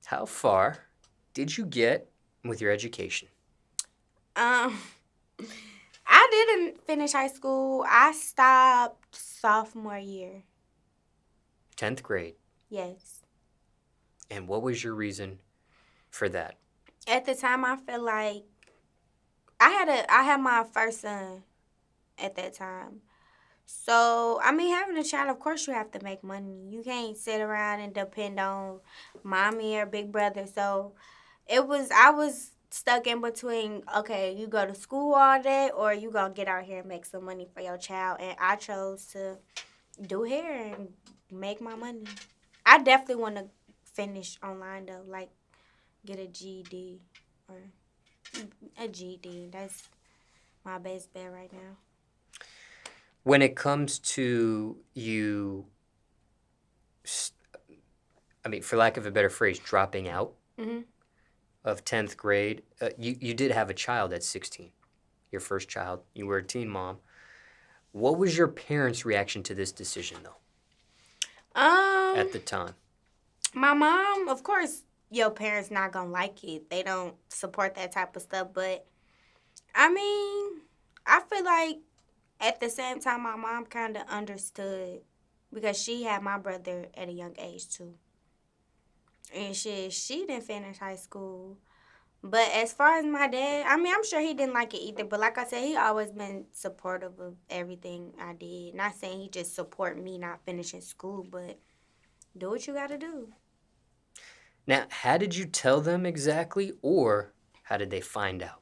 How far did you get with your education? Um, I didn't finish high school. I stopped sophomore year. 10th grade. Yes. And what was your reason for that? At the time, I felt like I had my first son at that time. So, I mean, having a child, of course, you have to make money. You can't sit around and depend on mommy or big brother. So, I was stuck in between, okay, you go to school all day or you gonna get out here and make some money for your child. And I chose to do hair and make my money. I definitely want to finish online though, like get a GED or a GED. That's my best bet right now. When it comes to you, s- I mean, for lack of a better phrase, dropping out Mhm. of 10th grade, you did have a child at 16, your first child. You were a teen mom. What was your parents' reaction to this decision, though, Um, at the time? my mom, of course, your parents not gonna like it. They don't support that type of stuff. But I mean, I feel like at the same time, my mom kind of understood because she had my brother at a young age too, and she didn't finish high school. But as far as my dad, I mean, I'm sure he didn't like it either. But like I said, he always been supportive of everything I did. Not saying he just support me not finishing school, but do what you gotta do. Now, how did you tell them exactly, or how did they find out?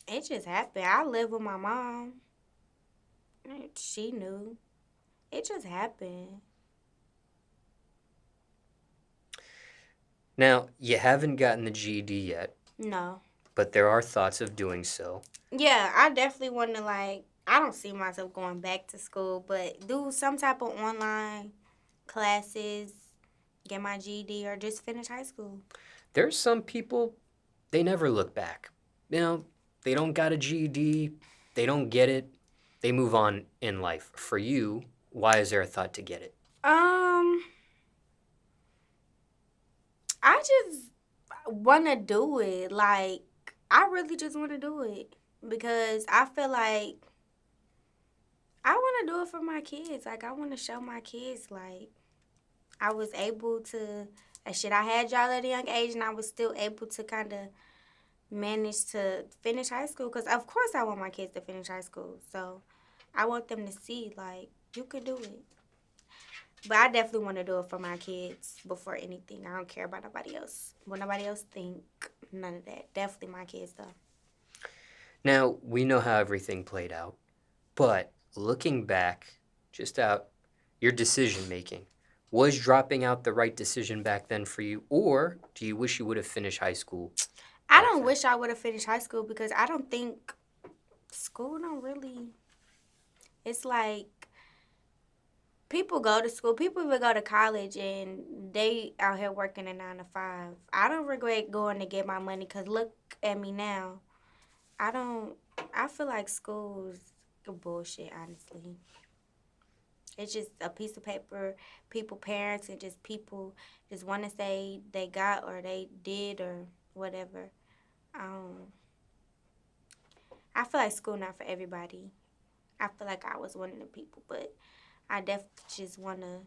It just happened. I live with my mom. She knew. It just happened. Now, you haven't gotten the GED yet, No. but there are thoughts of doing so. Yeah, I definitely want to like. I don't see myself going back to school, but do some type of online classes, get my GED, or just finish high school. There's some people, they never look back. You know, they don't got a GED, they don't get it, they move on in life. For you, why is there a thought to get it? Um, I just want to do it. Like, I really just want to do it because I feel like I want to do it for my kids. Like, I want to show my kids, like, I was able to, shit, I had y'all at a young age and I was still able to kind of manage to finish high school. Because, of course, I want my kids to finish high school. So, I want them to see, like, you can do it. But I definitely want to do it for my kids before anything. I don't care about nobody else. What nobody else think, none of that. Definitely my kids, though. Now, we know how everything played out, but looking back, just out your decision making, was dropping out the right decision back then for you, or do you wish you would have finished high school I back don't then? wish I would have finished high school because I don't think school don't really. It's like people go to school, people even go to college, and they out here working a 9 to 5. I don't regret going to get my money because look at me now. I don't. I feel like school's bullshit, honestly. It's just a piece of paper, people, parents, and just people just want to say they got or they did or whatever. Um, I feel like school not for everybody. I feel like I was one of the people, but I definitely just want to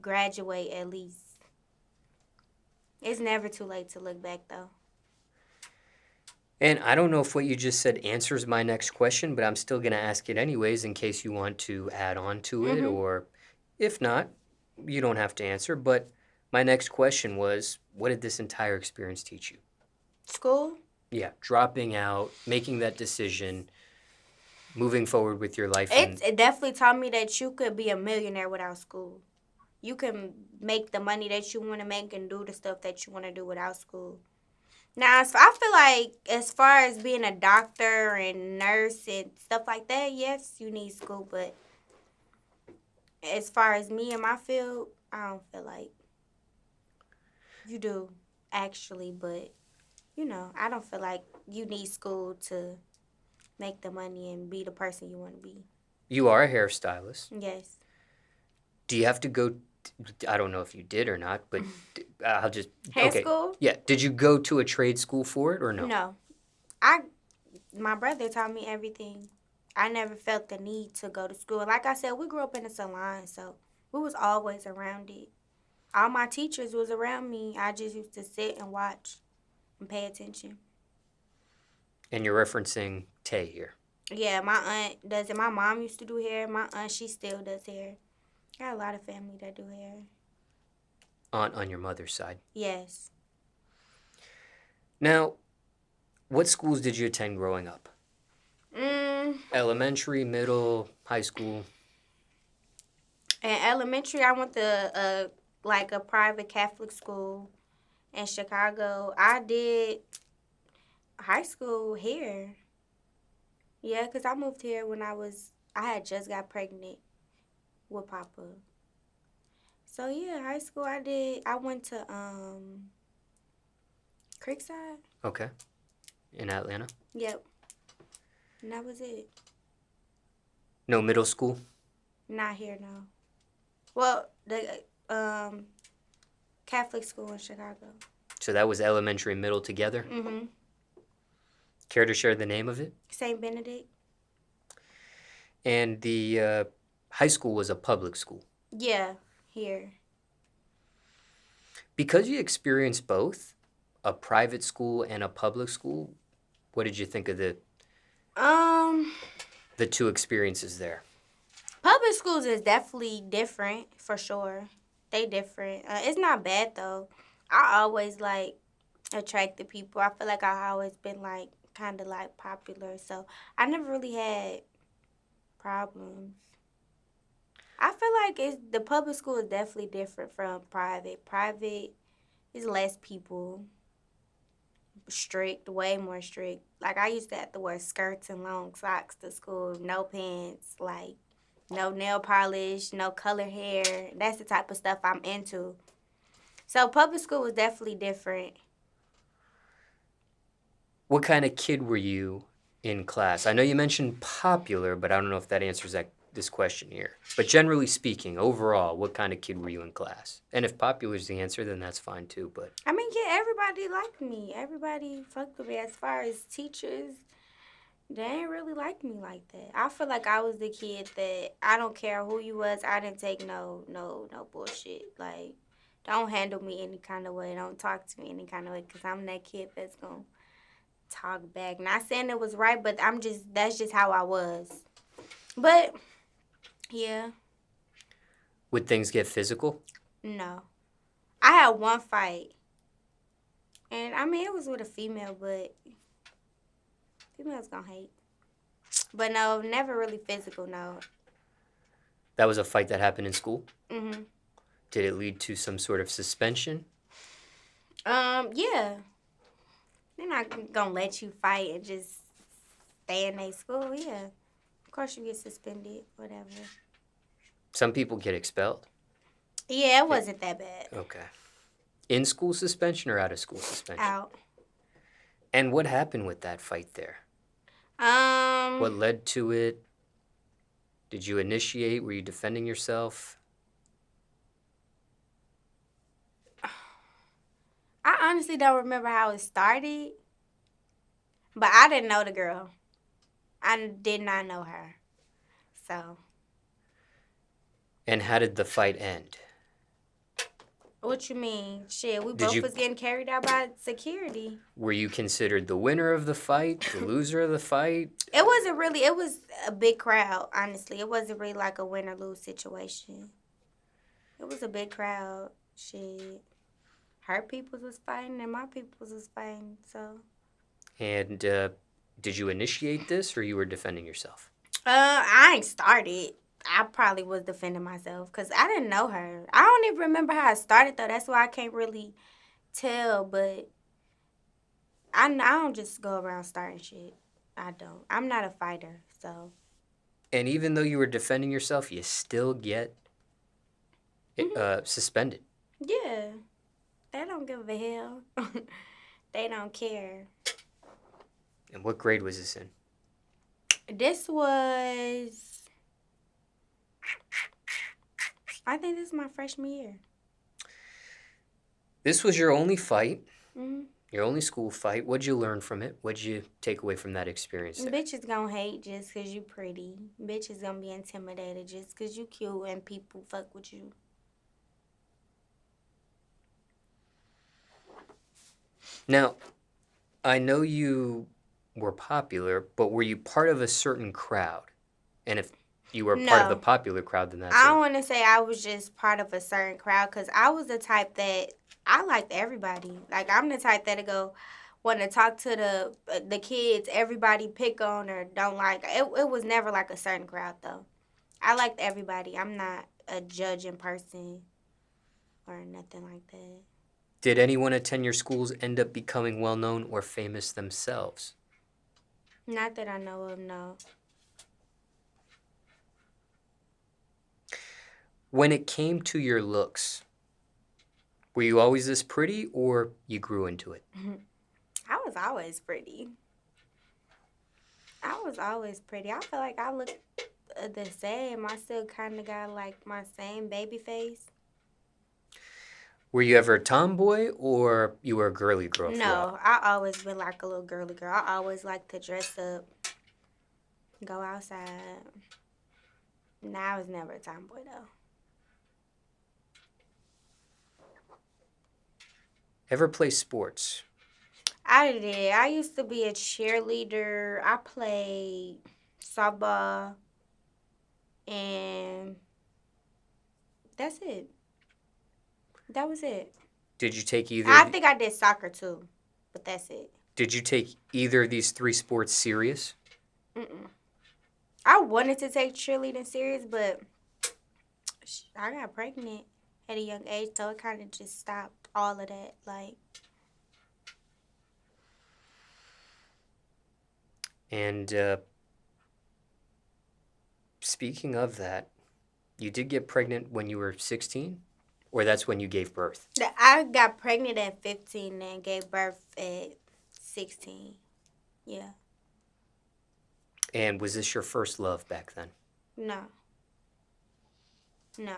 graduate at least. It's never too late to look back though. And I don't know if what you just said answers my next question, but I'm still going to ask it anyways in case you want to add on to it, Mhm. or if not, you don't have to answer. But my next question was, what did this entire experience teach you? School. Yeah, dropping out, making that decision, moving forward with your life, It, and it definitely taught me that you could be a millionaire without school. You can make the money that you want to make and do the stuff that you want to do without school. Now, I feel like as far as being a doctor and nurse and stuff like that, yes, you need school. But as far as me and my field, I don't feel like you do actually. But I don't feel like you need school to make the money and be the person you want to be. you are a hairstylist. Yes. Do you have to go? I don't know if you did or not, but I'll just Hair okay. school? Yeah. Did you go to a trade school for it or no? No. My brother taught me everything. I never felt the need to go to school. Like I said, we grew up in a salon, so we was always around it. All my teachers was around me. I just used to sit and watch and pay attention. And you're referencing Tay here. Yeah, my aunt does it. My mom used to do hair. My aunt, she still does hair. Got a lot of family that do hair. Aunt on your mother's side. Yes. Now, what schools did you attend growing up? Elementary, middle, high school? In elementary, I went to a private Catholic school in Chicago. I did high school here. Yeah, because I moved here when I had just got pregnant with Papa. So yeah, high school I went to Creekside. Okay. In Atlanta? Yep. And that was it. No middle school? Not here, no. Well, the Catholic school in Chicago. So that was elementary and middle together? Mm-hmm. Care to share the name of it? St. Benedict. And the high school was a public school? Yeah, here. Because you experienced both, a private school and a public school, what did you think of the two experiences there? Public schools is definitely different, for sure. They different. It's not bad, though. I always, attract the people. I feel like I always been, kind of, popular. So, I never really had problems. I feel like the public school is definitely different from private. Private is less people. Strict, way more strict. Like, I used to have to wear skirts and long socks to school, no pants, no nail polish, no color hair. That's the type of stuff I'm into. So public school was definitely different. What kind of kid were you in class? I know you mentioned popular, but I don't know if that answers this question here. But generally speaking, overall, what kind of kid were you in class? And if popular is the answer, then that's fine too. But I mean, yeah, everybody liked me. Everybody fucked with me. As far as teachers, they ain't really like me like that. I feel like I was the kid that I don't care who you was. I didn't take no bullshit. Like, don't handle me any kind of way. Don't talk to me any kind of way, because I'm that kid that's gonna talk back. Not saying it was right, but that's just how I was. But yeah, would things get physical? no. I had one fight, and I mean it was with a female, but females gonna hate. But no, never really physical. No. That was a fight that happened in school? Mhm. Did it lead to some sort of suspension? Yeah. They're not gonna let you fight and just stay in their school. Yeah. Of course you get suspended, whatever. Some people get expelled. Yeah, it wasn't that bad. Okay. In school suspension or out of school suspension? Out. And what happened with that fight there? What led to it? Did you initiate? Were you defending yourself? I honestly don't remember how it started, but I didn't know the girl. I did not know her. So. And how did the fight end? What you mean? Shit, we both was getting carried out by security. Were you considered the winner of the fight, the loser of the fight? It wasn't really, it was a big crowd, honestly. It wasn't really like a win or lose situation. It was a big crowd. Shit. Her peoples was fighting and my peoples was fighting, so. And did you initiate this or you were defending yourself? I ain't started. I probably was defending myself because I didn't know her. I don't even remember how it started, though. That's why I can't really tell, but I don't just go around starting shit. I don't. I'm not a fighter, so. And even though you were defending yourself, you still get suspended. Yeah. They don't give a hell. They don't care. And what grade was this in? This was... I think this is my freshman year. This was your only fight, Hmm. your only school fight. What'd you learn from it? What'd you take away from that experience there? Bitches gonna hate just cause you pretty. Bitches gonna be intimidated just cause you cute and people fuck with you. Now, I know you were popular, but were you part of a certain crowd? And if you were part of the No, popular crowd, then that's I don't a. want to say I was just part of a certain crowd because I was the type that I liked everybody. Like I'm the type that'll go want to talk to the kids. Everybody pick on or don't like. It was never like a certain crowd though. I liked everybody. I'm not a judging person or nothing like that. Did anyone attend your schools end up becoming well known or famous themselves? Not that I know of. No. When it came to your looks, were you always this pretty or you grew into it? I was always pretty. I was always pretty. I feel like I look the same. I still kind of got like my same baby face. Were you ever a tomboy or you were a girly girl throughout? No, I always been like a little girly girl. I always like to dress up, go outside. Nah, I was never a tomboy though. Ever play sports? I did. I used to be a cheerleader. I played softball, and that's it. That was it. Did you take either? I think I did soccer too, but that's it. Did you take either of these three sports serious? Mm-mm. I wanted to take cheerleading serious, but I got pregnant at a young age, so it kind of just stopped all of that. Like, And speaking of that, you did get pregnant when you were 16? Or that's when you gave birth? I got pregnant at 15 and gave birth at 16. Yeah. And was this your first love back then? No. No.